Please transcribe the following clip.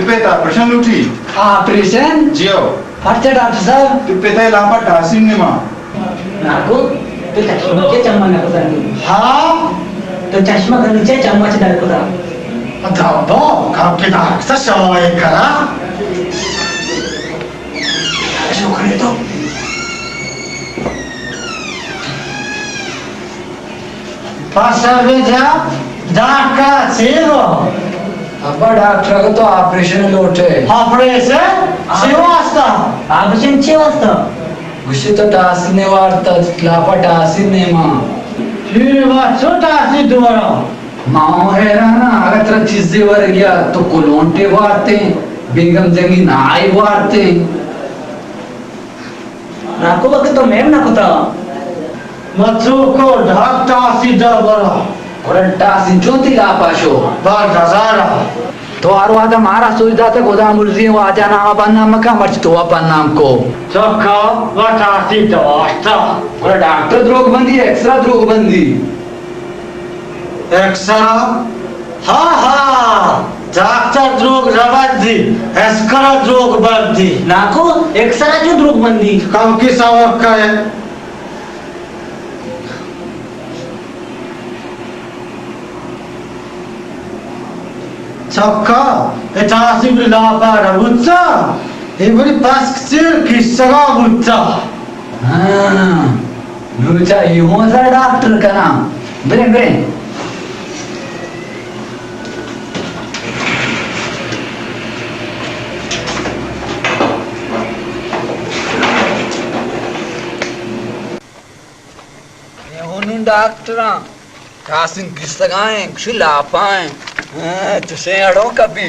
पिपेता प्रश्न उठी ऑपरेशन जियो अच्छा डॉक्टर साहब पिपेता लांबा टासिम ने मां నాకు చష్మకే చమ్మ నడుపుతాను हाँ చష్మా కలిచే చమ్మచ నడుపుతా अदाबो काके डाक्टर शवाए करा ऐसा करे तो पासा बेजा डाका सेरो अब्बा डॉक्टर को तो ऑपरेशन लोटे ऑपरेशन शिवास्ता ऑपरेशन 6 वाजता गुशी तो टासने वारतात लापा टासीने मा शिवा छोटा सी दोरा माओ है ना अगर तेरा चीजें वर गया तो कोलोंटे वारते बेगम जंगी नाई वारते నాకు వक्त तो मैम नाकुता मच्छू को ढाकता सी डबरा और टासी जोती लापा शो बार हजारा तो आरो आदा मारा सुविधा तक गोदाम मुर्जी वो आजा नाम अपन नाम का मर्च तो अपन नाम को चक्का वटा सी दवास्ता और डॉक्टर द्रोग बंदी एक्स्ट्रा द्रोग बंदी एक्सरा हाँ हाँ डॉक्टर द्रोग रबंदी एस्करा द्रोग बंदी నాకు ఎక్స్ట్రా जो द्रोग बंदी कम की सवक का है चक्का इतासी बिलापा रबुच्चा ये बड़ी पास चिर किस्सा बुच्चा हाँ नुचा यूं सा डॉक्टर का नाम बरे बरे डॉक्टर कासिन किस लगाएं लापाएं तुसे अड़ो कभी